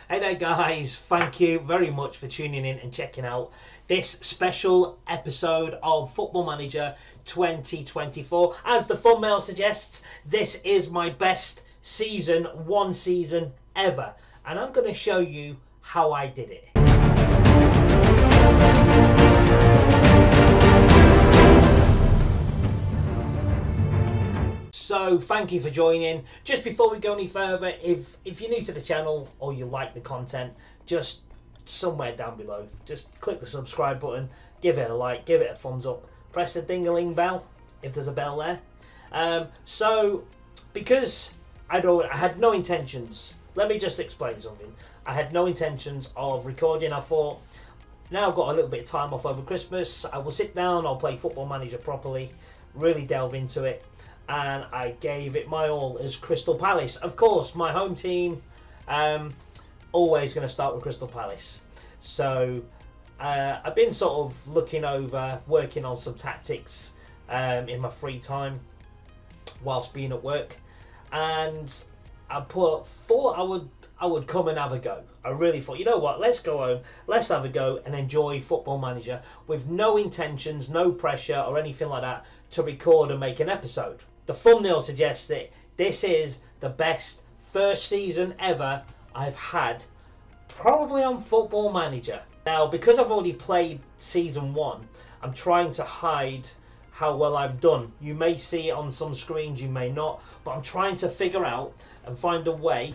Hey there guys, thank you very much for tuning in and checking out this special episode of Football Manager 2024. As the thumbnail suggests, this is my best one season ever, and I'm going to show you how I did it. So thank you for joining. Just before we go any further, if you're new to the channel or you like the content, just somewhere down below, just click the subscribe button, give it a like, give it a thumbs up, press the ding-a-ling bell if there's a bell there. So because I had no intentions, let me just explain something. I had no intentions of recording. I thought, now I've got a little bit of time off over Christmas, I will sit down, I'll play Football Manager properly, really delve into it. And I gave it my all as Crystal Palace. Of course, my home team, always going to start with Crystal Palace. So I've been sort of looking over, working on some tactics in my free time whilst being at work, and I thought I would come and have a go. I really thought, you know what, let's go home, let's have a go and enjoy Football Manager with no intentions, no pressure or anything like that to record and make an episode. The thumbnail suggests that this is the best first season ever I've had, probably on Football Manager. Now, because I've already played season 1, I'm trying to hide how well I've done. You may see it on some screens, you may not, but I'm trying to figure out and find a way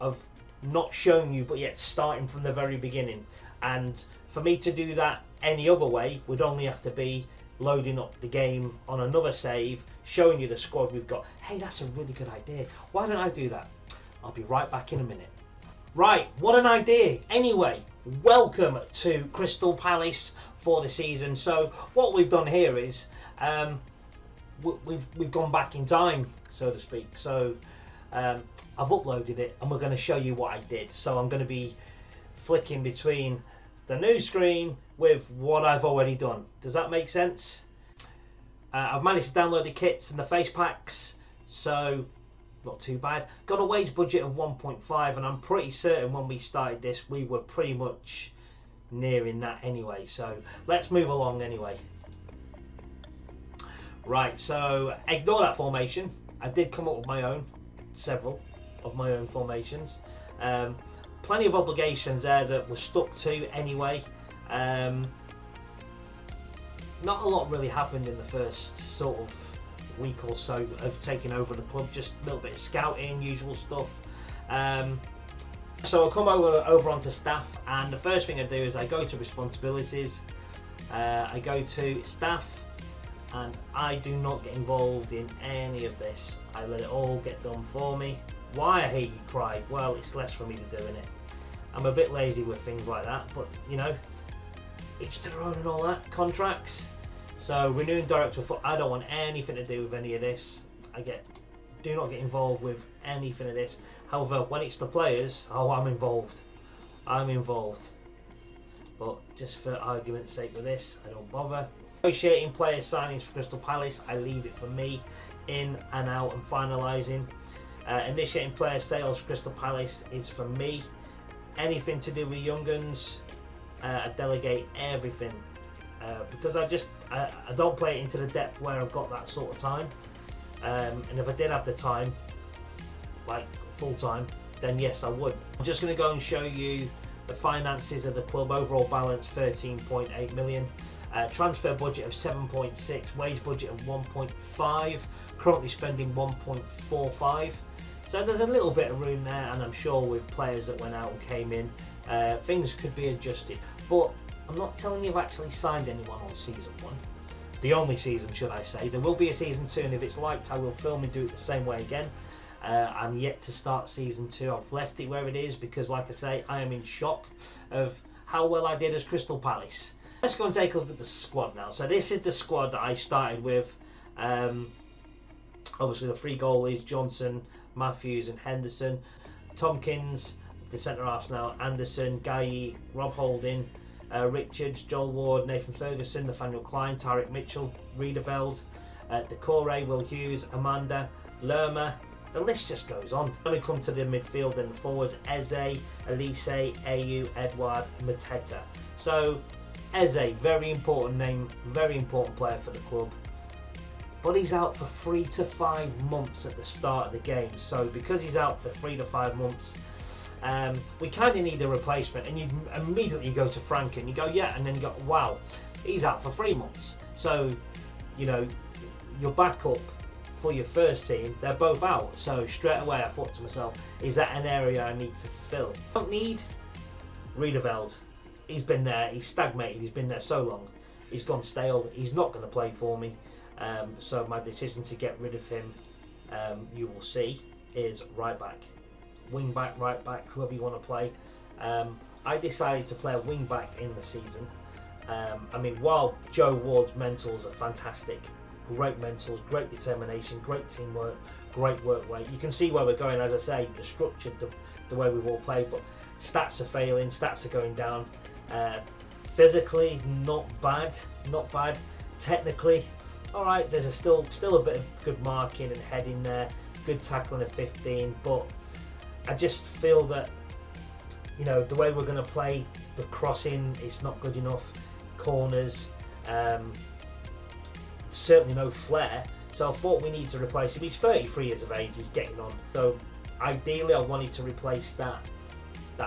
of not showing you but yet starting from the very beginning. And for me to do that any other way would only have to be loading up the game on another save, showing you the squad we've got. Hey, that's a really good idea. Why don't I do that? I'll be right back in a minute. Right, what an idea. Anyway, welcome to Crystal Palace for the season. So what we've done here is we've gone back in time, so to speak. So I've uploaded it and we're going to show you what I did. So I'm going to be flicking between the new screen with what I've already done. Does that make sense? I've managed to download the kits and the face packs, so not too bad. Got a wage budget of 1.5, and I'm pretty certain when we started this we were pretty much nearing that anyway. So let's move along anyway. Right, so ignore that formation. I did come up with my own, several of my own formations. Plenty of obligations there that we're stuck to anyway. Not a lot really happened in the first sort of week or so of taking over the club, just a little bit of scouting, usual stuff. So I'll come over onto staff, and the first thing I do is I go to responsibilities, I go to staff, and I do not get involved in any of this. I let it all get done for me. Why, I hate you cried? Well, it's less for me to do in it. I'm a bit lazy with things like that, but you know, each to their own and all that. Contracts. So renewing director for, I don't want anything to do with any of this. Do not get involved with anything of this. However, when it's the players, oh, I'm involved. I'm involved. But just for argument's sake with this, I don't bother. Negotiating player signings for Crystal Palace, I leave it for me. In and out and finalising. Initiating player sales for Crystal Palace is for me. Anything to do with young guns, I delegate everything, because I don't play it into the depth where I've got that sort of time, and if I did have the time, like full time, then yes I would. I'm just going to go and show you the finances of the club. Overall balance 13.8 million, transfer budget of 7.6, wage budget of 1.5, currently spending 1.45. So there's a little bit of room there, and I'm sure with players that went out and came in, things could be adjusted. But I'm not telling you I've actually signed anyone on season 1. The only season, should I say. There will be a season 2, and if it's liked, I will film and do it the same way again. I'm yet to start season 2. I've left it where it is because, like I say, I am in shock of how well I did as Crystal Palace. Let's go and take a look at the squad now. So this is the squad that I started with. Obviously the 3 goalies, Johnson, Matthews and Henderson. Tompkins, the centre halves now, Anderson, Guy, Rob Holding, Richards, Joel Ward, Nathan Ferguson, Nathaniel Klein, Tarek Mitchell, Riedeveld, Decore, Will Hughes, Amanda, Lerma, the list just goes on. When we come to the midfield and the forwards, Eze, Elise, Ayew, Edouard, Mateta. So Eze, very important name, very important player for the club. But he's out for 3 to 5 months at the start of the game. So because he's out for 3 to 5 months, we kind of need a replacement. And you immediately go to Frank and you go, yeah, and then you go, wow, he's out for 3 months. So, you know, your backup for your first team, they're both out. So straight away I thought to myself, is that an area I need to fill? Don't need Riedeveld. He's been there, he's stagnated, he's been there so long. He's gone stale, he's not going to play for me. So my decision to get rid of him, you will see, is right back. Wing back, right back, whoever you want to play. I decided to play a wing back in the season. I mean, while Joe Ward's mentals are fantastic, great mentals, great determination, great teamwork, great work rate. You can see where we're going, as I say, the structure, the way we've all played, but stats are failing, stats are going down. Physically, not bad. Technically, all right, there's still a bit of good marking and heading there, good tackling of 15, but I just feel that, you know, the way we're going to play, the crossing is not good enough, corners, certainly no flair. So I thought we need to replace him. He's 33 years of age, he's getting on. So ideally I wanted to replace that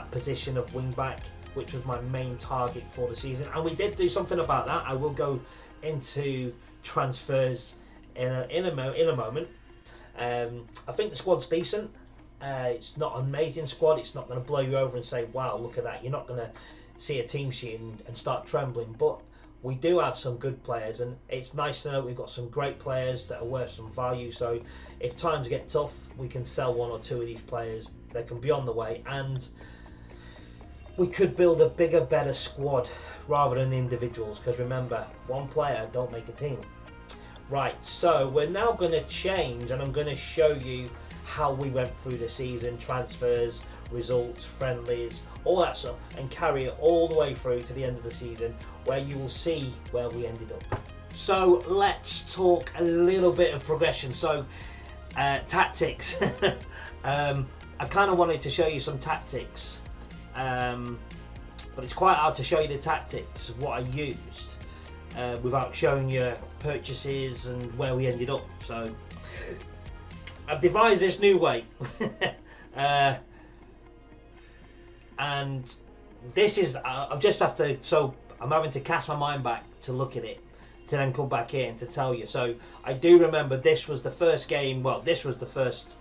position of wing back, which was my main target for the season, and we did do something about that. I will go into transfers in a moment. I think the squad's decent. It's not an amazing squad. It's not going to blow you over and say, wow, look at that. You're not going to see a team sheet and start trembling, but we do have some good players, and it's nice to know we've got some great players that are worth some value. So if times get tough, we can sell 1 or 2 of these players. They can be on the way, and we could build a bigger, better squad rather than individuals, because remember, one player don't make a team. Right, so we're now going to change, and I'm going to show you how we went through the season, transfers, results, friendlies, all that stuff, and carry it all the way through to the end of the season, where you will see where we ended up. So let's talk a little bit of progression. So tactics. I kind of wanted to show you some tactics, but it's quite hard to show you the tactics of what I used without showing you purchases and where we ended up. So I've devised this new way. And this is, I've just have to, so I'm having to cast my mind back to look at it, to then come back here and to tell you. So I do remember this was the first game, well, this was the first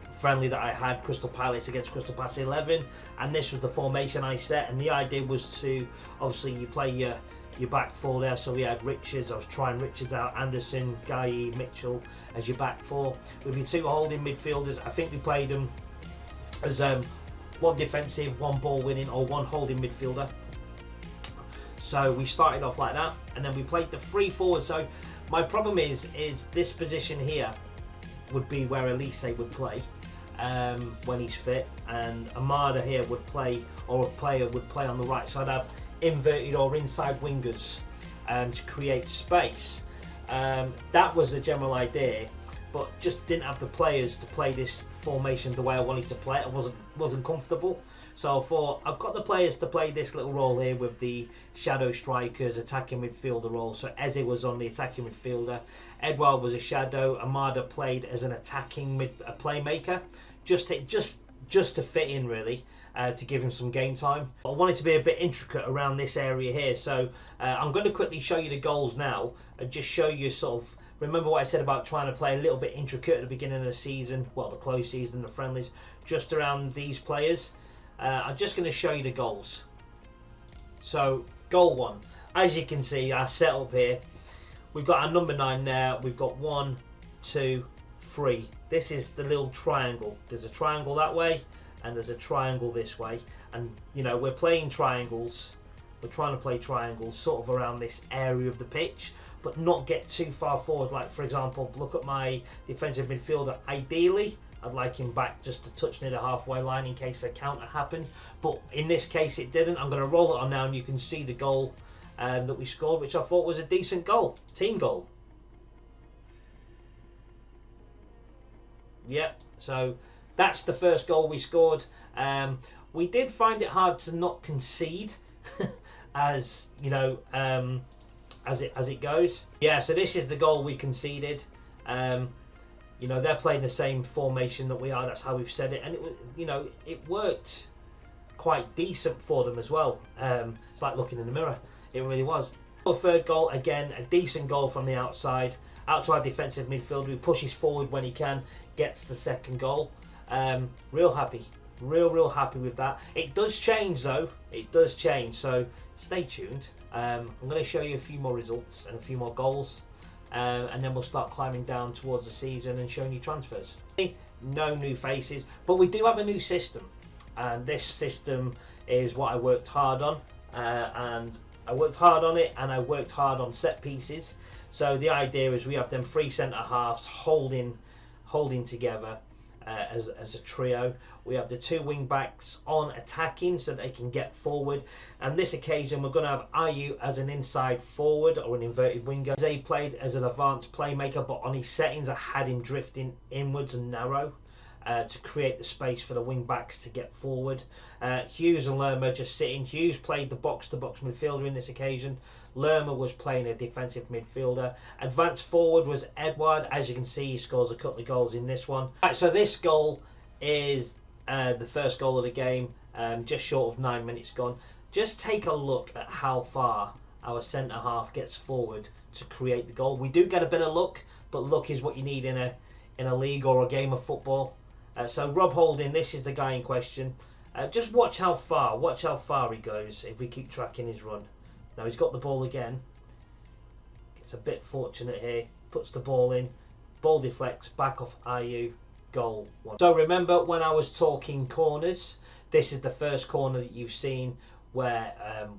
friendly that I had, Crystal Palace against Crystal Palace 11, and this was the formation I set, and the idea was to, obviously you play your back four there, so we had Richards, I was trying Richards out, Anderson, Guy, Mitchell as your back four, with your 2 holding midfielders. I think we played them as 1 defensive, 1 ball winning, or 1 holding midfielder. So we started off like that, and then we played the 3 forwards. So my problem is this position here would be where Elise would play when he's fit, and Amada here would play, or a player would play on the right. So I'd have inverted or inside wingers to create space. That was the general idea, but just didn't have the players to play this formation the way I wanted to play it. I wasn't comfortable. So I thought, I've got the players to play this little role here with the shadow strikers, attacking midfielder role. So Eze was on the attacking midfielder, Edouard was a shadow, Amada played as an attacking playmaker, just to fit in really, to give him some game time. I wanted to be a bit intricate around this area here, so I'm going to quickly show you the goals now and just show you sort of, remember what I said about trying to play a little bit intricate at the beginning of the season, well, the close season, the friendlies, just around these players. I'm just going to show you the goals. So goal 1, as you can see, our setup here, we've got our number 9 there, we've got 1, 2, 3. This is the little triangle. There's a triangle that way and there's a triangle this way, and you know, we're playing triangles, we're trying to play triangles sort of around this area of the pitch, but not get too far forward. Like for example, look at my defensive midfielder. Ideally I'd like him back just to touch near the halfway line in case a counter happened, but in this case it didn't. I'm going to roll it on now and you can see the goal that we scored, which I thought was a decent goal, team goal. Yep. So that's the first goal we scored. We did find it hard to not concede, as you know, as it goes. Yeah. So this is the goal we conceded. You know, they're playing the same formation that we are. That's how we've said it, and it worked quite decent for them as well. It's like looking in the mirror. It really was. Our third goal, again, a decent goal from the outside. Out to our defensive midfielder, who pushes forward when he can, gets the second goal. Real happy. Real happy with that. It does change though. It does change. So stay tuned. I'm going to show you a few more results and a few more goals. And then we'll start climbing down towards the season and showing you transfers. No new faces, but we do have a new system. And this system is what I worked hard on. And I worked hard on it, and I worked hard on set pieces. So the idea is we have them three centre halves holding together as a trio. We have the two wing backs on attacking so they can get forward. And this occasion we're going to have Ayew as an inside forward or an inverted winger. He played as an advanced playmaker, but on his settings I had him drifting inwards and narrow. To create the space for the wing backs to get forward. Hughes and Lerma just sitting. Hughes played the box-to-box midfielder in this occasion. Lerma was playing a defensive midfielder. Advanced forward was Edward. As you can see, he scores a couple of goals in this one. Right, so this goal is the first goal of the game, just short of 9 minutes gone. Just take a look at how far our centre half gets forward to create the goal. We do get a bit of luck, but luck is what you need in a league or a game of football. So Rob Holding, this is the guy in question. Just watch how far he goes if we keep tracking his run. Now he's got the ball again. Gets a bit fortunate here. Puts the ball in. Ball deflects back off Ayew. Goal 1. So remember when I was talking corners, this is the first corner that you've seen where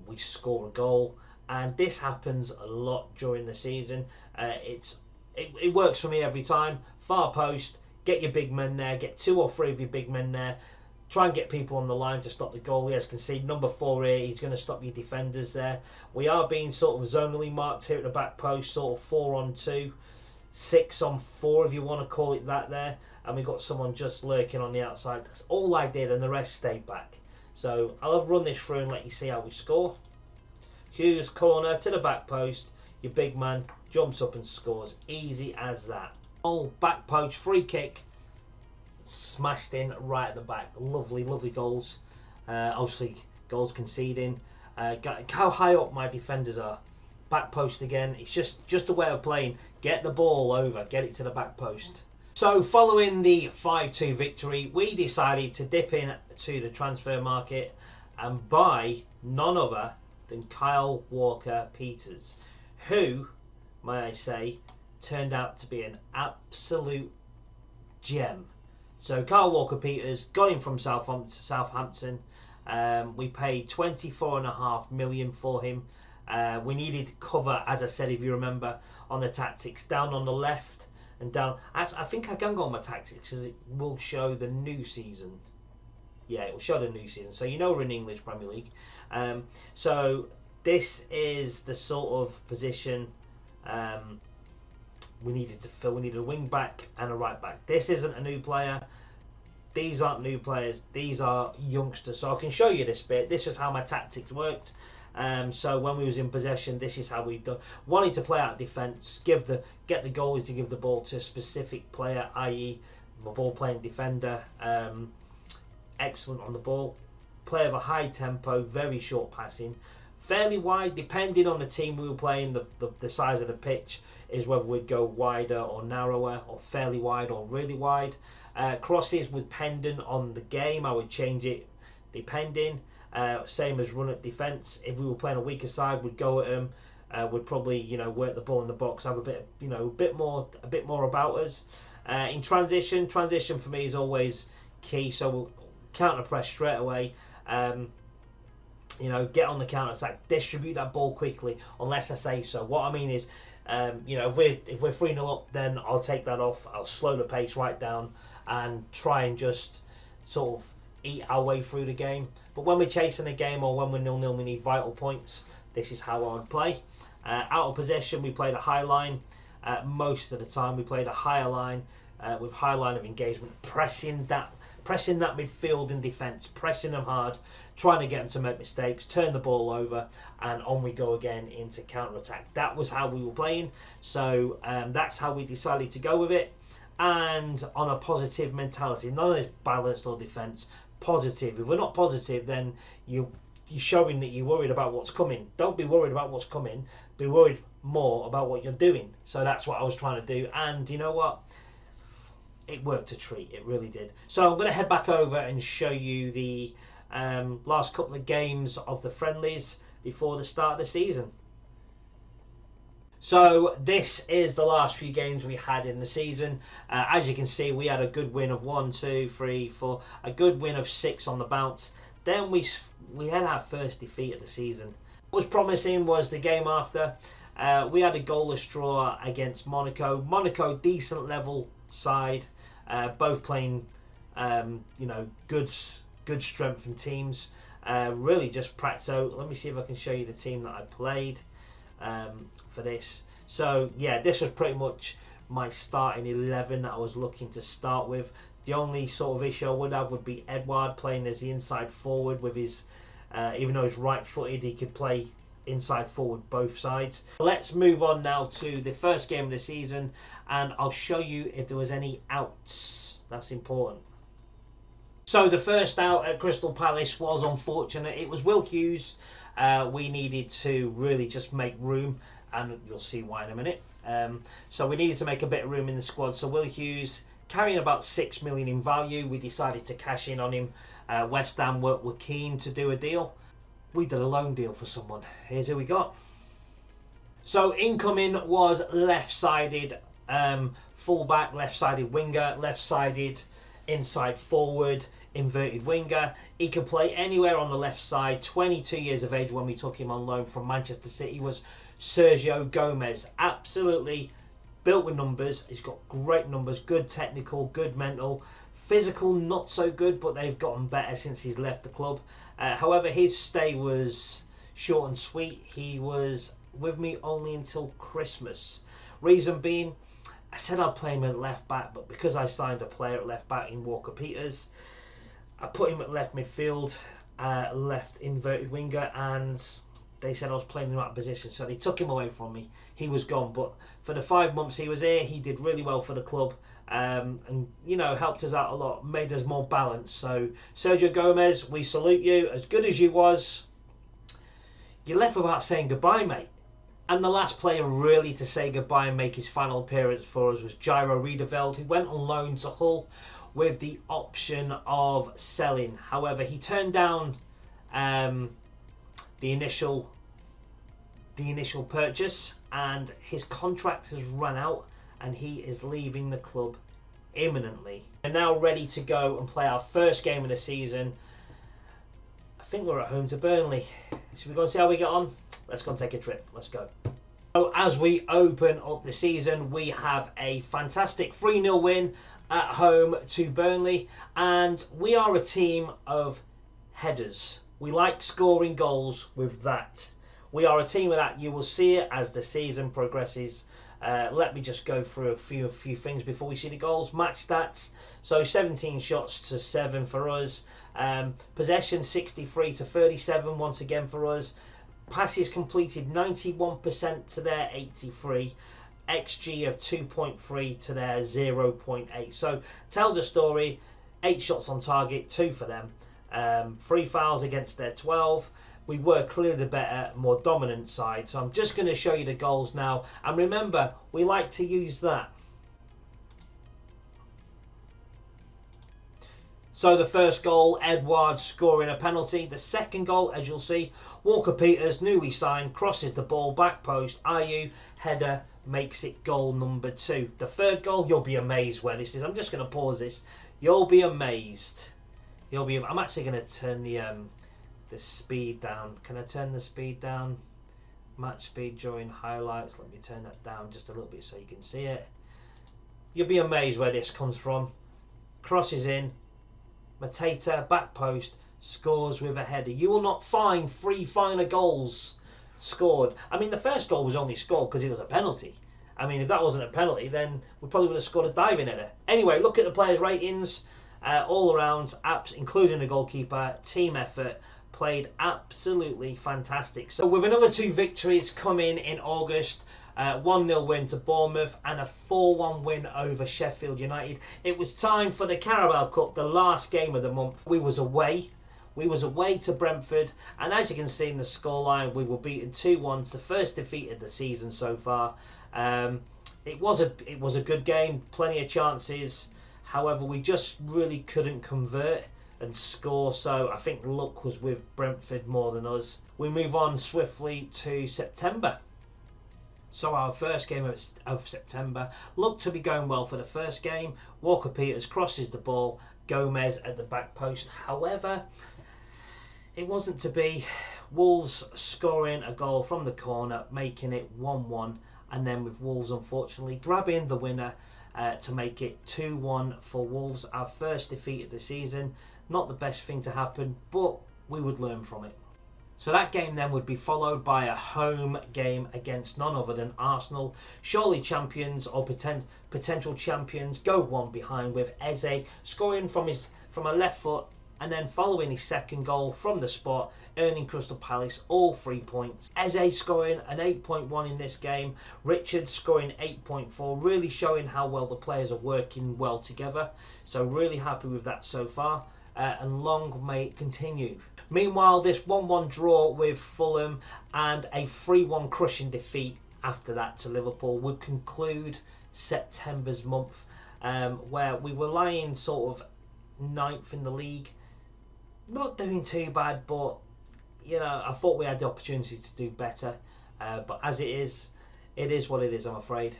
we score a goal. And this happens a lot during the season. It works for me every time. Far post. Get your big men there, get 2 or 3 of your big men there. Try and get people on the line to stop the goalie. As you can see, number 4 here, he's going to stop your defenders there. We are being sort of zonally marked here at the back post, sort of 4 on 2, 6 on 4 if you want to call it that there. And we've got someone just lurking on the outside. That's all I did, and the rest stayed back. So I'll run this through and let you see how we score. Hughes corner to the back post. Your big man jumps up and scores. Easy as that. Back post, free kick, smashed in right at the back. Lovely goals. Obviously goals conceding. How high up my defenders are. Back post again. It's just a way of playing. Get the ball over, get it to the back post. So following the 5-2 victory, we decided to dip in to the transfer market and buy none other than Kyle Walker-Peters, who, may I say, turned out to be an absolute gem. So Kyle Walker-Peters got him from Southampton. We paid 24.5 million for him. We needed cover, as I said, if you remember, on the tactics, down on the left and down. Actually, I think I can go on my tactics because it will show the new season. Yeah, it will show the new season. So you know we're in English Premier League. So this is the sort of position we needed to fill. We needed a wing back and a right back. This isn't a new player. These aren't new players. These are youngsters. So I can show you this bit. This is how my tactics worked. So when we was in possession, this is how we done. Wanting to play out defence, get the goalie to give the ball to a specific player, i.e. the ball playing defender. Excellent on the ball. Play of a high tempo, very short passing. Fairly wide, depending on the team we were playing, the size of the pitch is whether we'd go wider or narrower, or fairly wide or really wide. Crosses with pendant on the game, I would change it depending. Same as run at defence. If we were playing a weaker side, we'd go at them. Would probably work the ball in the box, have a bit a bit more about us. In transition for me is always key. So we'll counter press straight away. Get on the counter attack, distribute that ball quickly, unless I say so. What I mean is, if we're 3-0 up, then I'll take that off. I'll slow the pace right down and try and just sort of eat our way through the game. But when we're chasing a game or when we're 0-0, we need vital points. This is how I would play. Out of possession, we played a high line. Most of the time, we played a higher line. with high line of engagement, pressing that midfield and defence, pressing them hard, trying to get them to make mistakes, turn the ball over, and on we go again into counter-attack. That was how we were playing, so that's how we decided to go with it. And on a positive mentality, none of this balance or defence, positive. If we're not positive, then you're showing that you're worried about what's coming. Don't be worried about what's coming, be worried more about what you're doing. So that's what I was trying to do, and you know what? It worked a treat, it really did. So I'm going to head back over and show you the last couple of games of the friendlies before the start of the season. So this is the last few games we had in the season. As you can see, we had a good win of 1, 2, 3, 4, a good win of 6 on the bounce. Then we had our first defeat of the season. What was promising was the game after. We had a goalless draw against Monaco. Monaco, decent level side, both playing good strength and teams. Really just practice out. Let me see if I can show you the team that I played for this. So yeah, this was pretty much my starting 11 that I was looking to start with. The only sort of issue I would have would be Edouard playing as the inside forward with his even though he's right footed, he could play inside forward both sides. Let's move on now to the first game of the season, and I'll show you if there was any outs. That's important. So the first out at Crystal Palace was unfortunate. It was Will Hughes. We needed to really just make room, and you'll see why in a minute. So we needed to make a bit of room in the squad. So Will Hughes, carrying about 6 million in value, we decided to cash in on him. West Ham were keen to do a deal. We did a loan deal for someone. Here's who we got. So incoming was left-sided fullback, left-sided winger, left-sided inside forward, inverted winger. He could play anywhere on the left side. 22 years of age when we took him on loan from Manchester City was Sergio Gomez. Absolutely built with numbers. He's got great numbers, good technical, good mental. Physical, not so good, but they've gotten better since he's left the club. However, his stay was short and sweet. He was with me only until Christmas. Reason being, I said I'd play him at left back, but because I signed a player at left back in Walker Peters, I put him at left midfield, left inverted winger, and they said I was playing him out of position, so they took him away from me. He was gone, but for the 5 months he was here, he did really well for the club, and you know, helped us out a lot, made us more balanced. So Sergio Gomez, we salute you. As good as you was, you left without saying goodbye, mate. And the last player really to say goodbye and make his final appearance for us was Jairo Riedeveld, who went on loan to Hull with the option of selling. However, he turned down the initial purchase, and his contract has run out and he is leaving the club imminently. We're now ready to go and play our first game of the season. I think we're at home to Burnley. Should we go and see how we get on? Let's go and take a trip. Let's go. So as we open up the season, we have a fantastic 3-0 win at home to Burnley, and we are a team of headers. We like scoring goals with that. We are a team of that. You will see it as the season progresses. Let me just go through a few things before we see the goals. Match stats. So 17 shots to 7 for us. Possession 63 to 37 once again for us. Passes completed 91% to their 83. XG of 2.3 to their 0.8. So tells a story. 8 shots on target, 2 for them. 3 fouls against their 12. We were clearly the better, more dominant side. So I'm just going to show you the goals now. And remember, we like to use that. So the first goal, Edouard scoring a penalty. The second goal, as you'll see, Walker Peters, newly signed, crosses the ball, back post, Ayew, header, makes it goal number 2. The third goal, you'll be amazed where this is. I'm just going to pause this. You'll be amazed. I'm actually going to turn the speed down. Can I turn the speed down? Match speed during highlights. Let me turn that down just a little bit so you can see it. You'll be amazed where this comes from. Crosses in. Mateta, back post, scores with a header. You will not find 3 finer goals scored. I mean, the first goal was only scored because it was a penalty. I mean, if that wasn't a penalty, then we probably would have scored a diving header. Anyway, look at the players' ratings. All around, including the goalkeeper, team effort, played absolutely fantastic. So with another 2 victories coming in August, 1-0 win to Bournemouth and a 4-1 win over Sheffield United, it was time for the Carabao Cup, the last game of the month. We was away to Brentford, and as you can see in the scoreline, we were beaten 2-1. It's the first defeat of the season so far. It was a good game, plenty of chances. However, we just really couldn't convert and score, so I think luck was with Brentford more than us. We move on swiftly to September. So our first game of September looked to be going well for the first game. Walker-Peters crosses the ball, Gomez at the back post. However, it wasn't to be. Wolves scoring a goal from the corner, making it 1-1, and then with Wolves unfortunately grabbing the winner to make it 2-1 for Wolves. Our first defeat of the season. Not the best thing to happen, but we would learn from it. So that game then would be followed by a home game against none other than Arsenal. Surely champions or potential champions go one behind, with Eze scoring from a left foot and then following his second goal from the spot, earning Crystal Palace all 3 points. Eze scoring an 8.1 in this game, Richards scoring 8.4, really showing how well the players are working well together. So really happy with that so far, and long may it continue. Meanwhile, this 1-1 draw with Fulham and a 3-1 crushing defeat after that to Liverpool would conclude September's month, where we were lying sort of 9th in the league. Not doing too bad, but you know, I thought we had the opportunity to do better, but as it is what it is, I'm afraid.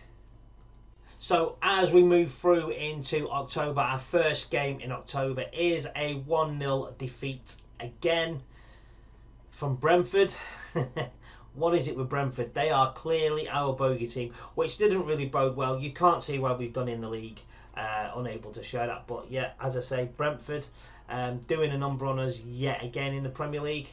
So as we move through into October, our first game in October is a 1-0 defeat again from Brentford. What is it with Brentford? They are clearly our bogey team, which didn't really bode well. You can't see where we've done in the league. Unable to show that, but yeah, as I say, Brentford doing a number on us yet again in the Premier League.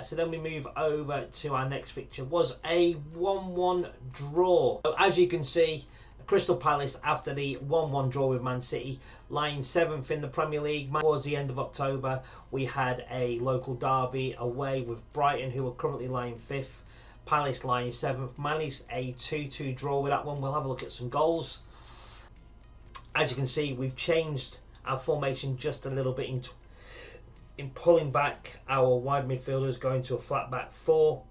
So then we move over to our next fixture, was a 1-1 draw. So as you can see, Crystal Palace, after the 1-1 draw with Man City, lying 7th in the Premier League. Towards the end of October, we had a local derby away with Brighton, who are currently lying 5th. Palace lying 7th. Managed a 2-2 draw with that one. We'll have a look at some goals. As you can see, we've changed our formation just a little bit in pulling back our wide midfielders, going to a flat back 4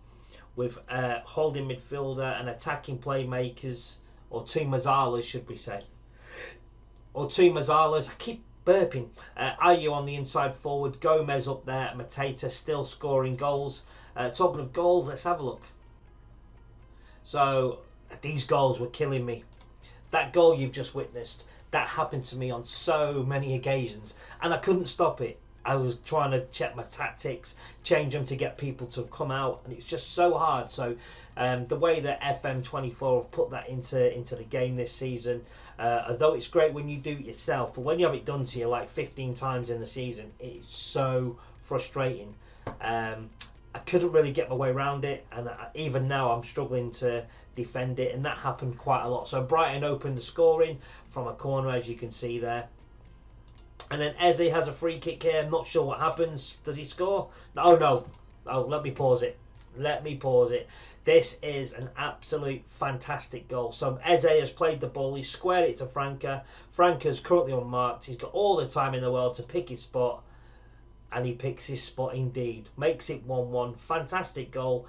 with holding midfielder and attacking playmakers, or 2 Mazzalas, should we say, or 2 Mazzalas. I keep burping. Ayew on the inside forward, Gomez up there, Mateta still scoring goals. Talking of goals, let's have a look. So these goals were killing me. That goal you've just witnessed, that happened to me on so many occasions, and I couldn't stop it. I was trying to check my tactics, change them to get people to come out, and it's just so hard. So the way that FM24 have put that into the game this season, although it's great when you do it yourself, but when you have it done to you like 15 times in the season, it's so frustrating. I couldn't really get my way around it, and even now I'm struggling to defend it, and that happened quite a lot. So Brighton opened the scoring from a corner, as you can see there. And then Eze has a free kick here. I'm not sure what happens. Does he score? Oh, no. Oh, let me pause it. This is an absolute fantastic goal. So Eze has played the ball. He's squared it to Franca. Franca's currently unmarked. He's got all the time in the world to pick his spot. And he picks his spot indeed. Makes it 1-1. Fantastic goal.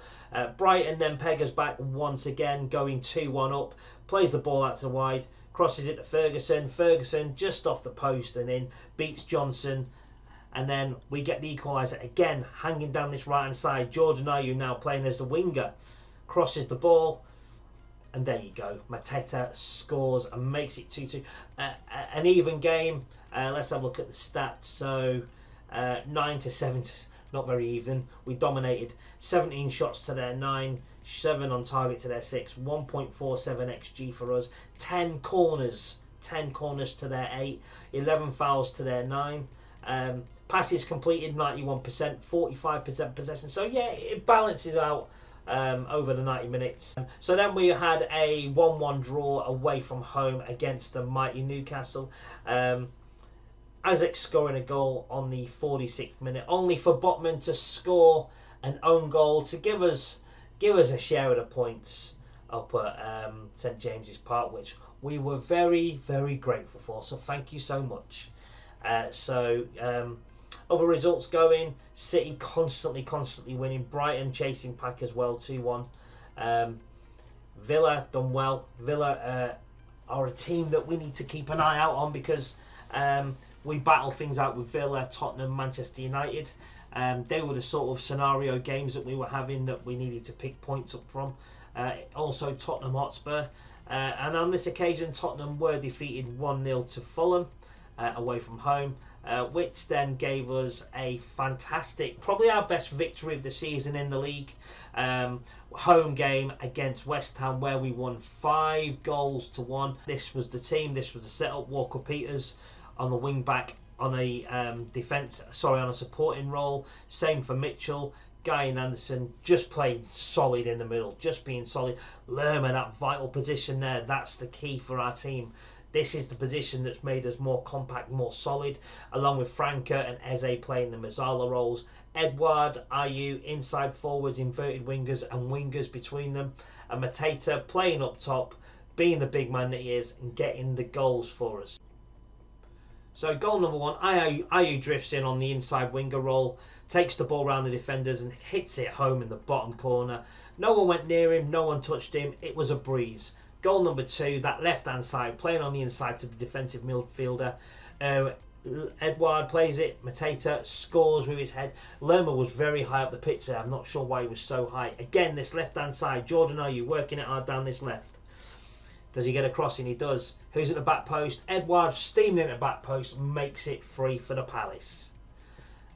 Brighton then peggers back once again, going 2-1 up. Plays the ball out to the wide. Crosses it to Ferguson. Ferguson just off the post and in. Beats Johnson. And then we get the equaliser again, hanging down this right hand side. Jordan Ayew now playing as the winger. Crosses the ball. And there you go. Mateta scores and makes it 2-2. An even game. Let's have a look at the stats. So 9-7, not very even. We dominated. 17 shots to their 9, 7 on target to their 6, 1.47 xG for us, 10 corners to their 8, 11 fouls to their 9. Passes completed 91%, 45% possession. So yeah, it balances out over the 90 minutes. So then we had a 1-1 draw away from home against the mighty Newcastle. Isaac scoring a goal on the 46th minute, only for Botman to score an own goal to give us a share of the points up at St James's Park, which we were very, very grateful for. So thank you so much. Other results going: City constantly winning, Brighton chasing pack as well, 2-1. Villa done well. Villa are a team that we need to keep an eye out on, because we battle things out with Villa, Tottenham, Manchester United. They were the sort of scenario games that we were having that we needed to pick points up from. Also Tottenham Hotspur. And on this occasion, Tottenham were defeated 1-0 to Fulham away from home, which then gave us a fantastic, probably our best victory of the season in the league. Home game against West Ham, where we won 5-1. This was the team, this was the setup. Walker-Peters on the wing back on a on a supporting role. Same for Mitchell. Guy and Anderson just playing solid in the middle, just being solid. Lerma, that vital position there, that's the key for our team. This is the position that's made us more compact, more solid, along with Franca and Eze playing the Mazzala roles. Edouard, Ayew, inside forwards, inverted wingers and wingers between them. And Mateta playing up top, being the big man that he is, and getting the goals for us. So goal number one, Ayew drifts in on the inside winger role, takes the ball around the defenders and hits it home in the bottom corner. No one went near him, no one touched him, it was a breeze. Goal number two, that left-hand side, playing on the inside to the defensive midfielder. Edouard plays it, Mateta scores with his head. Lerma was very high up the pitch there, I'm not sure why he was so high. Again, this left-hand side, Jordan Ayew working it hard down this left. Does he get a crossing? He does. Who's at the back post? Edouard steaming into the back post, makes it free for the Palace.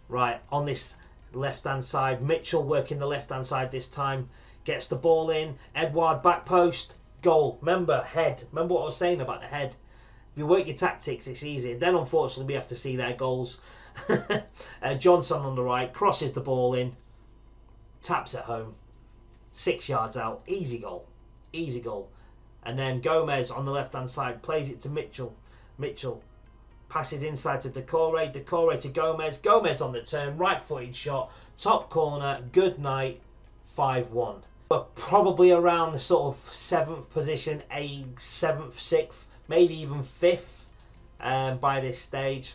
Right, on this left-hand side, Mitchell working the left-hand side this time, gets the ball in, Edouard back post, goal. Remember, head. Remember what I was saying about the head. If you work your tactics, it's easy. Then, unfortunately, we have to see their goals. Johnson on the right, crosses the ball in, taps it home. 6 yards out, easy goal. Easy goal. And then Gomez on the left-hand side plays it to Mitchell. Mitchell passes inside to Decore. Decore to Gomez. Gomez on the turn, right-footed shot, top corner, good night, 5-1. We're probably around the sort of 7th position, 7th, 6th, maybe even 5th by this stage.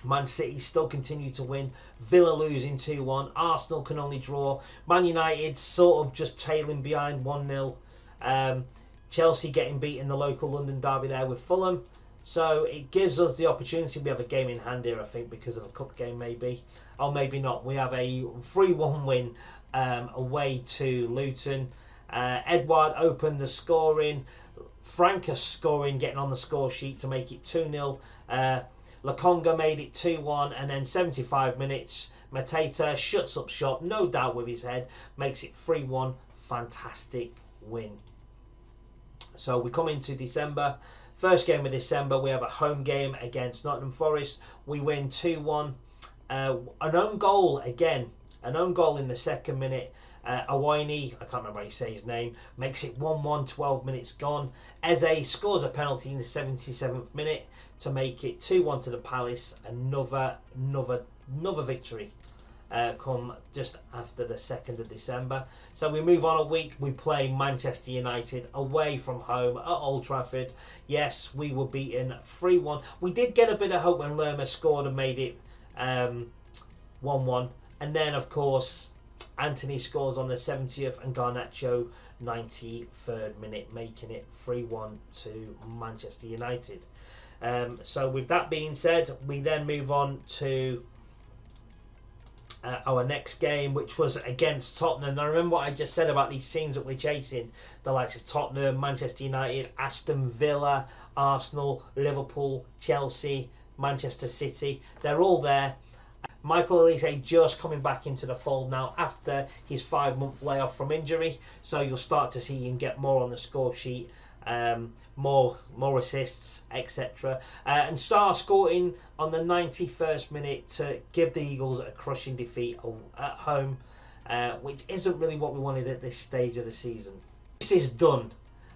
Man City still continue to win. Villa losing 2-1. Arsenal can only draw. Man United sort of just tailing behind 1-0. Chelsea getting beat in the local London derby there with Fulham. So it gives us the opportunity. We have a game in hand here, I think, because of a cup game maybe. Or maybe not. We have a 3-1 win away to Luton. Edouard opened the scoring. Franca scoring, getting on the score sheet to make it 2-0. Lokonga made it 2-1. And then 75 minutes, Mateta shuts up shop, no doubt with his head, makes it 3-1. Fantastic win. So we come into December. First game of December, we have a home game against Nottingham Forest. We win 2-1. An own goal again. An own goal in the 2nd minute. Awini, I can't remember how you say his name, makes it 1-1, 12 minutes gone. Eze scores a penalty in the 77th minute to make it 2-1 to the Palace. Another victory. Come just after the 2nd of December. So we move on a week. We play Manchester United away from home at Old Trafford. Yes, we were beaten 3-1. We did get a bit of hope when Lerma scored and made it 1-1. And then, of course, Anthony scores on the 70th and Garnacho 93rd minute, making it 3-1 to Manchester United. So with that being said, we then move on to our next game, which was against Tottenham. Now remember what I just said about these teams that we're chasing, the likes of Tottenham, Manchester United, Aston Villa, Arsenal, Liverpool, Chelsea, Manchester City. They're all there. Michael Olise just coming back into the fold now after his 5-month layoff from injury, so you'll start to see him get more on the score sheet, more assists, etc. And Sarr scoring on the 91st minute to give the Eagles a crushing defeat at home. which isn't really what we wanted at this stage of the season. This is done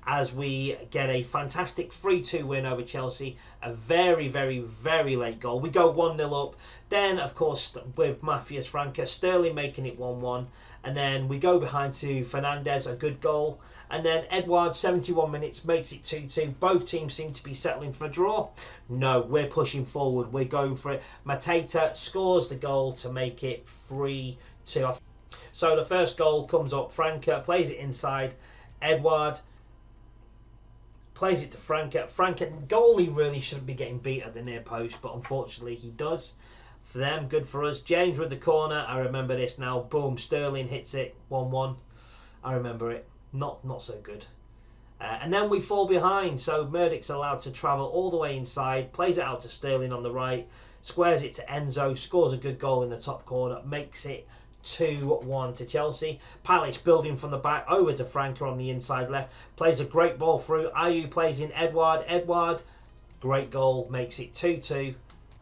as we get a fantastic 3-2 win over Chelsea, a very, very, very late goal. We go 1-0 up, then of course with Matthias Franca, Sterling making it 1-1, and then we go behind to Fernandez, a good goal, and then Edouard, 71 minutes, makes it 2-2. Both teams seem to be settling for a draw. No, we're pushing forward, we're going for it. Mateta scores the goal to make it 3-2. So the first goal comes up, Franca plays it inside, Edouard plays it to Franca. Franca, goalie really shouldn't be getting beat at the near post, but unfortunately he does. For them, good for us. James with the corner. I remember this now. Boom, Sterling hits it. 1-1. I remember it. Not so good. And then we fall behind. So Murdoch's allowed to travel all the way inside. Plays it out to Sterling on the right. Squares it to Enzo. Scores a good goal in the top corner. Makes it 2-1 to Chelsea. Palace building from the back over to Franca on the inside left. Plays a great ball through. Ayew plays in Edouard. Edouard, great goal, makes it 2-2.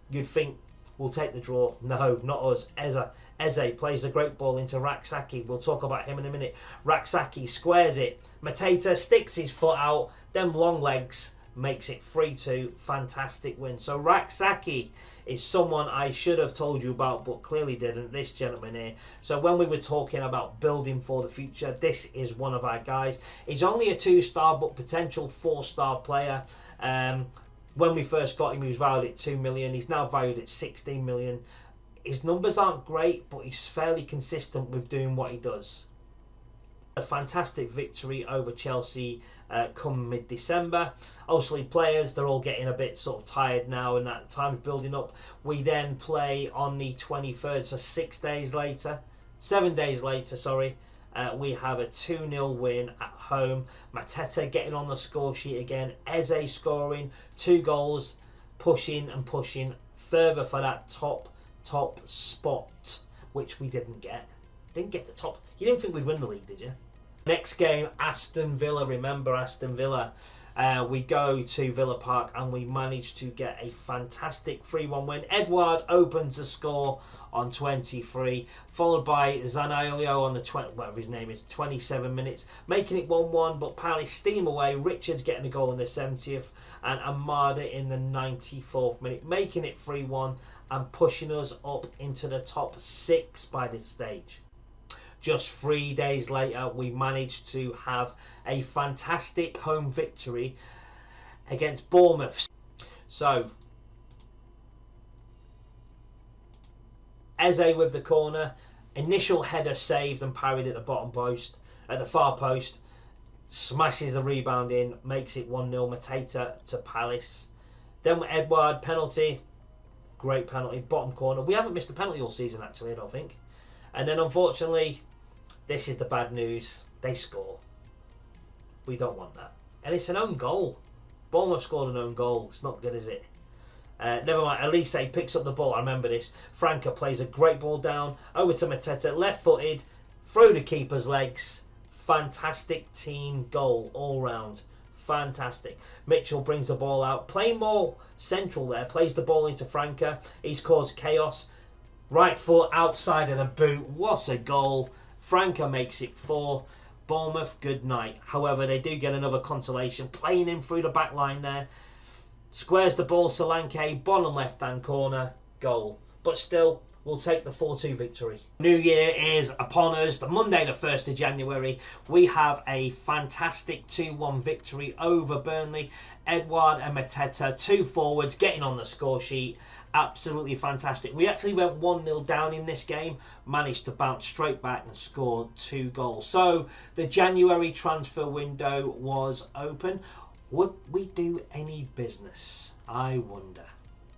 You'd think we'll take the draw. No, not us. Eze plays a great ball into Raksaki. We'll talk about him in a minute. Raksaki squares it. Mateta sticks his foot out. Them long legs makes it 3-2. Fantastic win. So Raksaki is someone I should have told you about, but clearly didn't. This gentleman here. So when we were talking about building for the future, this is one of our guys. He's only a 2-star, but potential 4-star player. When we first got him, he was valued at 2 million. He's now valued at 16 million. His numbers aren't great, but he's fairly consistent with doing what he does. A fantastic victory over Chelsea come mid-December. Obviously players, they're all getting a bit sort of tired now and that time's building up. We then play on the 23rd, so 7 days later, sorry. We have a 2-0 win at home. Mateta getting on the score sheet again. Eze scoring 2 goals, pushing and pushing further for that top spot, which we didn't get. Didn't get the top. You didn't think we'd win the league, did you? Next game, Aston Villa. Remember Aston Villa. We go to Villa Park and we manage to get a fantastic 3-1 win. Edouard opens the score on 23, followed by Zaniolio on the 27 minutes, making it 1-1. But Palace steam away. Richards getting a goal in the 70th, and Amada in the 94th minute, making it 3-1 and pushing us up into the top 6 by this stage. Just 3 days later, we managed to have a fantastic home victory against Bournemouth. So, Eze with the corner, initial header saved and parried at the bottom post, at the far post, smashes the rebound in, makes it 1-0. Mateta to Palace. Then with Edouard, penalty, great penalty, bottom corner. We haven't missed a penalty all season actually, I don't think. And then unfortunately, this is the bad news. They score. We don't want that. And it's an own goal. Bournemouth scored an own goal. It's not good, is it? Never mind. Elise picks up the ball. I remember this. Franca plays a great ball down. Over to Mateta. Left-footed. Through the keeper's legs. Fantastic team goal all round. Fantastic. Mitchell brings the ball out. Playing more central there. Plays the ball into Franca. He's caused chaos. Right foot outside of the boot. What a goal. Franca makes it 4. Bournemouth, good night. However, they do get another consolation. Playing in through the back line there. Squares the ball, Solanke, bottom left-hand corner, goal. But still, we'll take the 4-2 victory. New Year is upon us. The Monday, the 1st of January, we have a fantastic 2-1 victory over Burnley. Edouard and Mateta, 2 forwards, getting on the score sheet. Absolutely fantastic. We actually went 1-0 down in this game, managed to bounce straight back and scored 2 goals. So the January transfer window was open. Would we do any business? I wonder.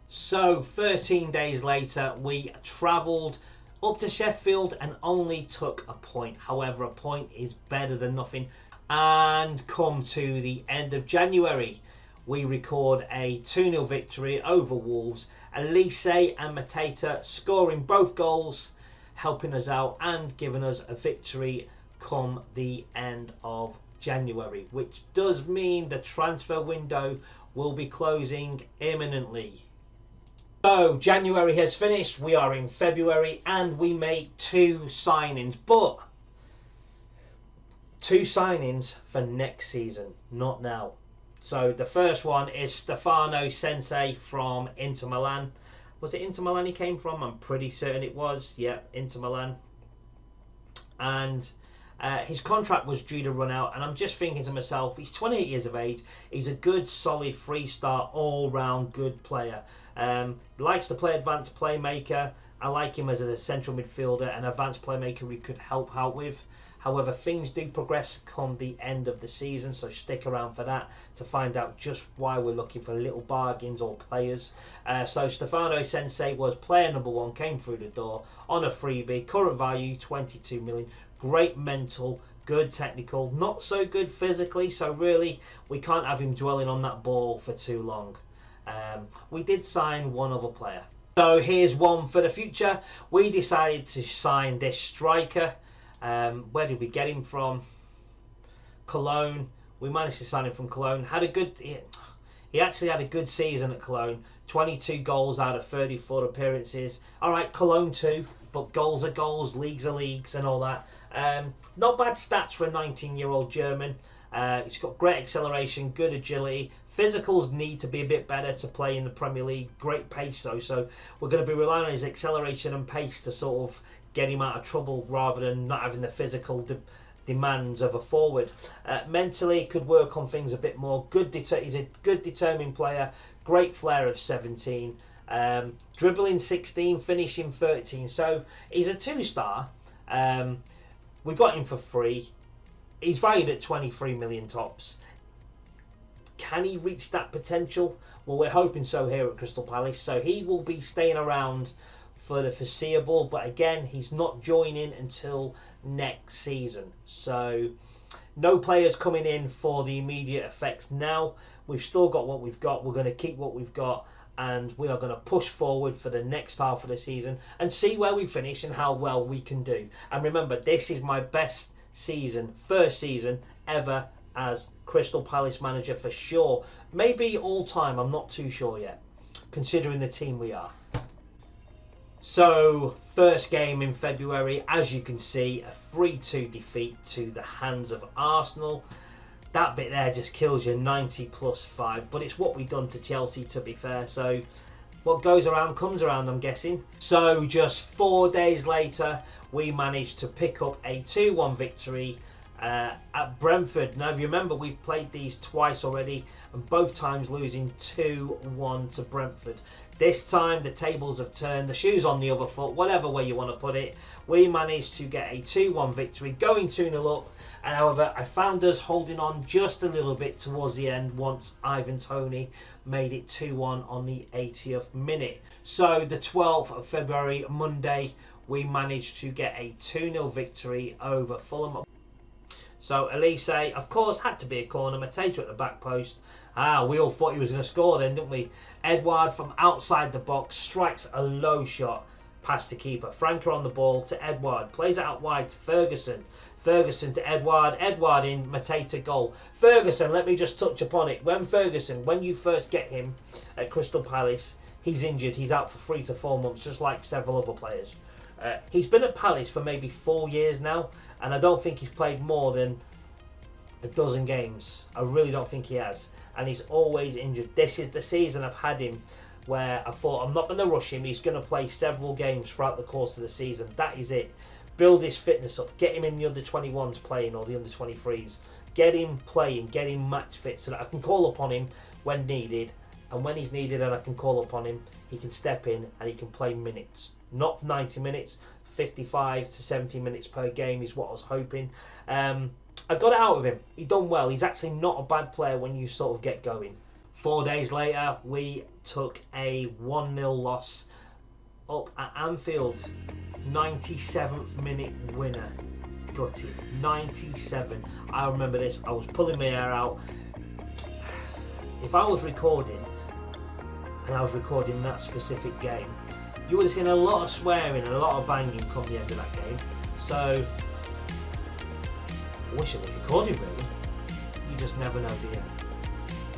So 13 days later, we travelled up to Sheffield and only took a point. However, a point is better than nothing. And come to the end of January, we record a 2-0 victory over Wolves. Elise and Mateta scoring both goals, helping us out and giving us a victory come the end of January, which does mean the transfer window will be closing imminently. So January has finished, we are in February, and we make 2 signings, but 2 signings for next season, not now. So the first one is Stefano Sensei from Inter Milan. Was it Inter Milan he came from? I'm pretty certain it was. Yep, Inter Milan. And his contract was due to run out, and I'm just thinking to myself, he's 28 years of age, he's a good, solid, three-star, all-round good player. Likes to play advanced playmaker. I like him as a central midfielder, an advanced playmaker we could help out with. However, things do progress come the end of the season, so stick around for that to find out just why we're looking for little bargains or players. So Stefano Sensei was player number 1, came through the door on a freebie, current value 22 million. Great mental, good technical, not so good physically, so really we can't have him dwelling on that ball for too long. We did sign one other player. So here's one for the future. We decided to sign this striker. Where did we get him from? Cologne. We managed to sign him from Cologne. He actually had a good season at Cologne. 22 goals out of 34 appearances. Alright, Cologne too, but goals are goals, leagues are leagues and all that. Not bad stats for a 19-year-old German. He's got great acceleration, good agility. Physicals need to be a bit better to play in the Premier League. Great pace though, so we're going to be relying on his acceleration and pace to sort of get him out of trouble rather than not having the physical demands of a forward. Mentally, could work on things a bit more. He's a good determined player. Great flair of 17. Dribbling 16, finishing 13. So he's a 2-star. We got him for free. He's valued at 23 million tops. Can he reach that potential? Well, we're hoping so here at Crystal Palace. So he will be staying around for the foreseeable, but again, he's not joining until next season. So no players coming in for the immediate effects now. We've still got what we've got. We're going to keep what we've got, and we are going to push forward for the next half of the season and see where we finish and how well we can do. And remember, this is my best season, first season ever as Crystal Palace manager for sure. Maybe all time, I'm not too sure yet, considering the team we are. So, first game in February, as you can see, a 3-2 defeat to the hands of Arsenal. That bit there just kills you, 90 plus 5, but it's what we've done to Chelsea, to be fair. So what goes around comes around, I'm guessing. So just 4 days later, we managed to pick up a 2-1 victory at Brentford. Now, if you remember, we've played these twice already, and both times losing 2-1 to Brentford. This time the tables have turned, the shoe's on the other foot, whatever way you want to put it. We managed to get a 2-1 victory, going 2-0 up. However, I found us holding on just a little bit towards the end once Ivan Toney made it 2-1 on the 80th minute. So the 12th of February, Monday, we managed to get a 2-0 victory over Fulham. So Elise, of course, had to be a corner. Mateta at the back post. We all thought he was going to score then, didn't we? Edouard from outside the box strikes a low shot past the keeper. Franca on the ball to Edouard. Plays it out wide to Ferguson. Ferguson to Edouard. Edouard in, Mateta goal. Ferguson, let me just touch upon it. When you first get him at Crystal Palace, he's injured. He's out for 3 to 4 months, just like several other players. He's been at Palace for maybe 4 years now, and I don't think he's played more than a dozen games. I really don't think he has, and he's always injured. This is the season I've had him where I thought I'm not going to rush him. He's going to play several games throughout the course of the season. That is it. Build his fitness up. Get him in the under-21s playing, or the under-23s. Get him playing. Get him match fit so that I can call upon him when needed. And when he's needed and I can call upon him, he can step in and he can play minutes. Not 90 minutes, 55 to 70 minutes per game is what I was hoping. I got it out of him. He done well. He's actually not a bad player when you sort of get going. 4 days later, we took a 1-0 loss up at Anfield. 97th minute winner. Gutted. 97. I remember this. I was pulling my hair out. If I was recording, and I was recording that specific game, you would have seen a lot of swearing and a lot of banging come the end of that game. So, I wish it was recorded really. You just never know, do you?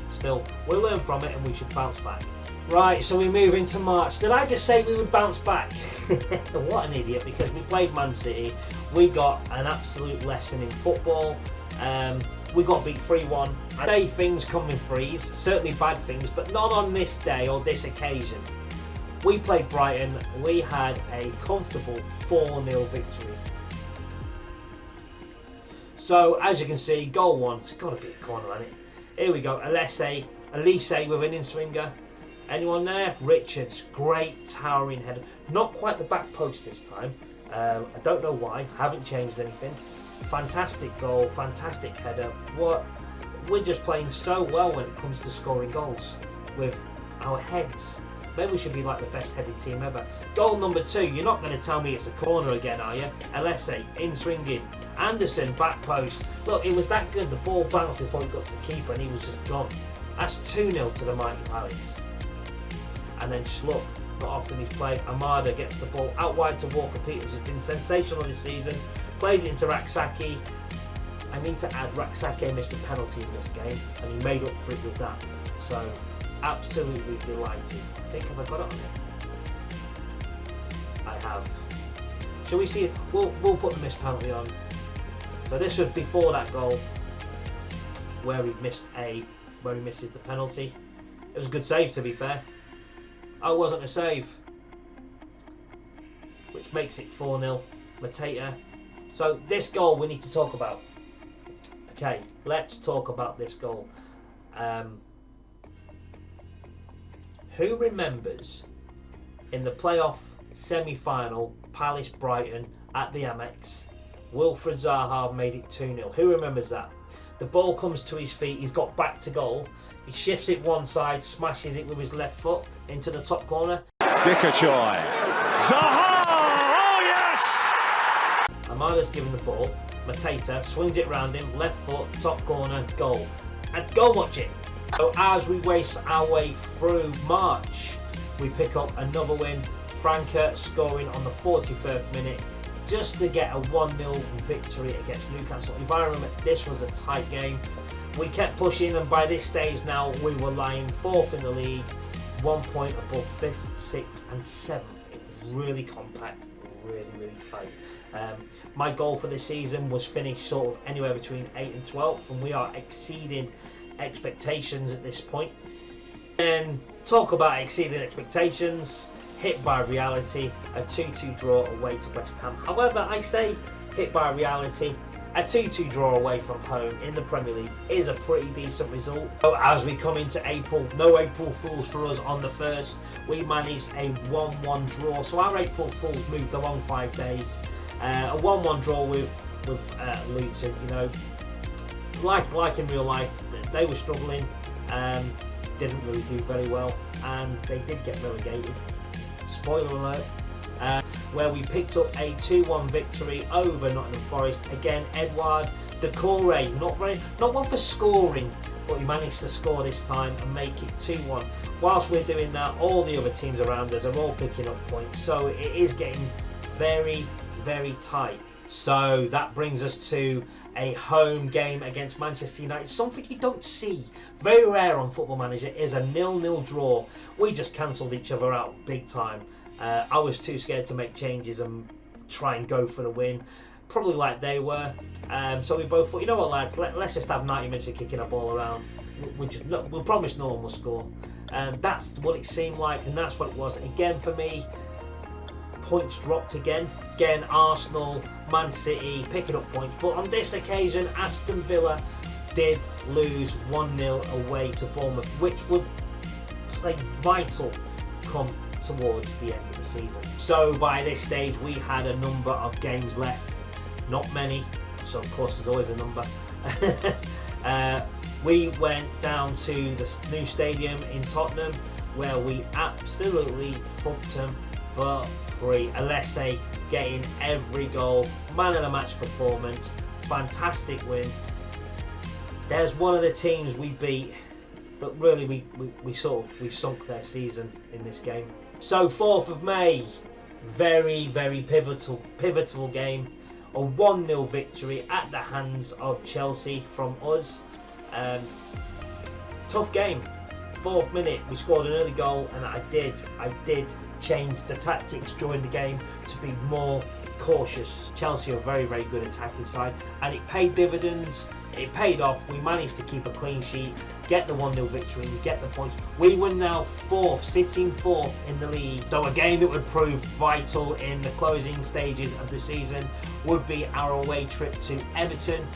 Still, we'll learn from it and we should bounce back. Right, so we move into March. Did I just say we would bounce back? What an idiot, because we played Man City. We got an absolute lesson in football. We got beat 3-1. I say things come in threes, certainly bad things, but not on this day or this occasion. We played Brighton. We had a comfortable 4-0 victory. So, as you can see, goal one. It's got to be a corner, hasn't it? Here we go. Elise with an in-swinger. Anyone there? Richards, great towering header. Not quite the back post this time. I don't know why. Haven't changed anything. Fantastic goal, fantastic header. We're just playing so well when it comes to scoring goals with our heads. Maybe we should be like the best headed team ever. Goal number 2. You're not going to tell me it's a corner again, are you? Elise in swinging. Anderson back post. Look, it was that good. The ball bounced before it got to the keeper and he was just gone. That's 2-0 to the mighty Palace. And then Schlupp, not often he's played. Amada gets the ball out wide to Walker Peters, who's been sensational this season. Plays it into Raksaki. I need to add, Raksaki missed a penalty in this game, and he made up for it with that. So, absolutely delighted. I think, have I got it on it? I have. Shall we see it? We'll put the missed penalty on. So this was before that goal, where he misses the penalty. It was a good save, to be fair. Oh, it wasn't a save, which makes it 4-0. Mateta. So this goal we need to talk about. Okay, let's talk about this goal. Who remembers in the playoff semi-final, Palace Brighton at the Amex, Wilfried Zaha made it 2-0. Who remembers that? The ball comes to his feet, he's got back to goal. He shifts it one side, smashes it with his left foot into the top corner. Dikachoy. Zaha! Oh, yes! Amada's given the ball. Mateta swings it round him, left foot, top corner, goal. And go watch it. So as we race our way through March, we pick up another win. Franca scoring on the 41st minute just to get a 1-0 victory against Newcastle. If I remember, this was a tight game. We kept pushing, and by this stage now we were lying 4th in the league, 1 point above 5th, 6th and 7th. It was really compact, really tight. My goal for this season was finished sort of anywhere between 8th and 12th, and we are exceeding expectations at this point. And talk about exceeding expectations, hit by reality, a 2-2 draw away to West Ham. However, I say hit by reality. A 2-2 draw away from home in the Premier League is a pretty decent result. So as we come into April, no April Fools for us on the 1st. We managed a 1-1 draw. So our April Fools moved along 5 days. A 1-1 draw with Luton. You know, like in real life, they were struggling. Didn't really do very well, and they did get relegated. Spoiler alert. Where we picked up a 2-1 victory over Nottingham Forest. Again, Edouard Decore, not one for scoring, but he managed to score this time and make it 2-1. Whilst we're doing that, all the other teams around us are all picking up points, so it is getting very tight. So that brings us to a home game against Manchester United. Something you don't see, very rare on Football Manager, is a 0-0 draw. We just cancelled each other out big time. I was too scared to make changes and try and go for the win, probably like they were. So we both thought, you know what, lads, let's just have 90 minutes of kicking a ball around. We'll promise no one will score. That's what it seemed like, and that's what it was. Again, for me, points dropped again. Again, Arsenal, Man City picking up points, but on this occasion, Aston Villa did lose 1-0 away to Bournemouth, which would play vital come towards the end of the season. So by this stage we had a number of games left, not many, so of course there's always a number. We went down to the new stadium in Tottenham, where we absolutely fucked them for free. Alese getting every goal, man of the match performance, fantastic win. There's one of the teams we beat that really we sunk their season in this game. So 4th of May, very pivotal game, a 1-0 victory at the hands of Chelsea from us. Tough game 4th minute, we scored an early goal, and I did change the tactics during the game to be more cautious. Chelsea are a very, very good attacking side, and it paid dividends. It paid off. We managed to keep a clean sheet, get the 1-0 victory, get the points. We were now 4th, sitting 4th in the league. So a game that would prove vital in the closing stages of the season would be our away trip to Everton,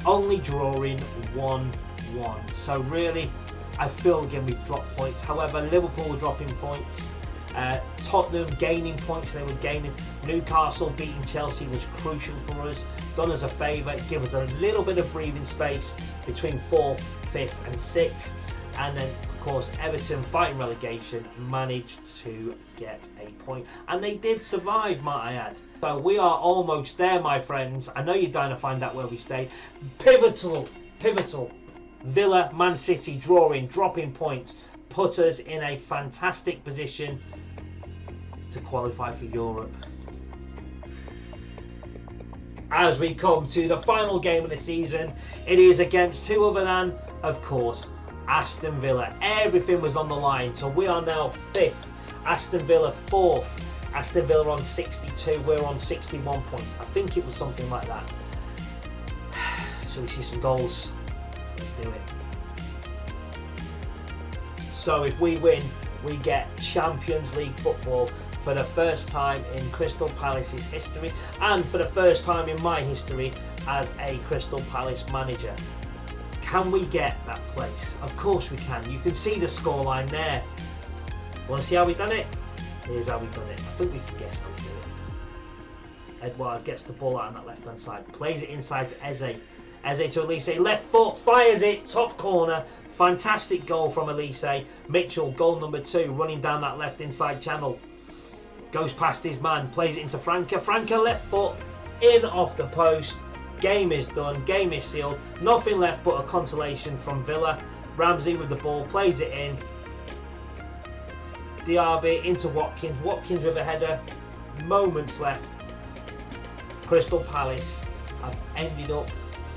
only drawing 1-1. So really, I feel again we've dropped points. However, Liverpool were dropping points. Tottenham gaining points, they were gaining. Newcastle beating Chelsea was crucial for us, done us a favour, give us a little bit of breathing space between 4th, 5th and 6th, and then of course Everton, fighting relegation, managed to get a point, and they did survive, might I add. So we are almost there, my friends. I know you're dying to find out where we stay. Pivotal. Villa, Man City drawing, dropping points, put us in a fantastic position to qualify for Europe. As we come to the final game of the season, it is against who other than, of course, Aston Villa. Everything was on the line, so we are now 5th, Aston Villa 4th. Aston Villa on 62, we're on 61 points. I think it was something like that. So we see some goals. Let's do it. So if we win, we get Champions League football for the first time in Crystal Palace's history, and for the first time in my history as a Crystal Palace manager. Can we get that place? Of course we can. You can see the scoreline there. Want to see how we done it? Here's how we done it. I think we can guess how we do it. Edouard gets the ball out on that left hand side, plays it inside to Eze. Eze to Elise, left foot, fires it, top corner. Fantastic goal from Elise. Mitchell, goal number 2, running down that left inside channel. Goes past his man, plays it into Franca. Franca, left foot, in off the post. Game is done, game is sealed. Nothing left but a consolation from Villa. Ramsey with the ball, plays it in. Diaby into Watkins. Watkins with a header. Moments left. Crystal Palace have ended up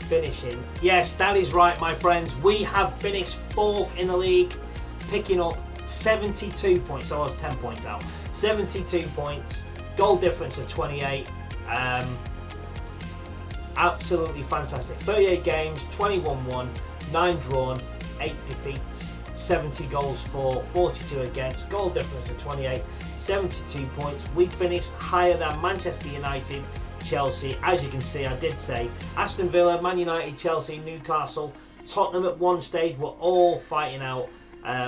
finishing. Yes, that is right, my friends. We have finished 4th in the league, picking up 72 points. So I was 10 points out. 72 points, goal difference of 28. Absolutely fantastic. 38 games, 21 won, 9 drawn, 8 defeats, 70 goals for, 42 against, goal difference of 28, 72 points. We finished higher than Manchester United, Chelsea. As you can see, I did say Aston Villa, Man United, Chelsea, Newcastle, Tottenham at one stage were all fighting out.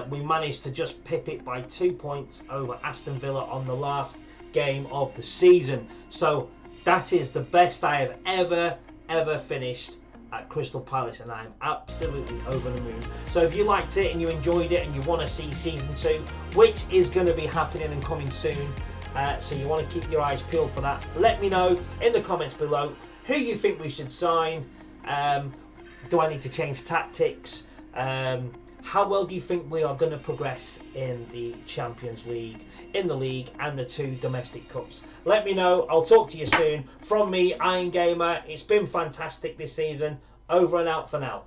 We managed to just pip it by 2 points over Aston Villa on the last game of the season. So that is the best I have ever finished at Crystal Palace, and I'm absolutely over the moon. So if you liked it and you enjoyed it and you want to see season 2, which is going to be happening and coming soon, so you want to keep your eyes peeled for that, let me know in the comments below who you think we should sign. Do I need to change tactics? How well do you think we are going to progress in the Champions League, in the league and the 2 domestic cups? Let me know. I'll talk to you soon. From me, IronGamer, it's been fantastic this season. Over and out for now.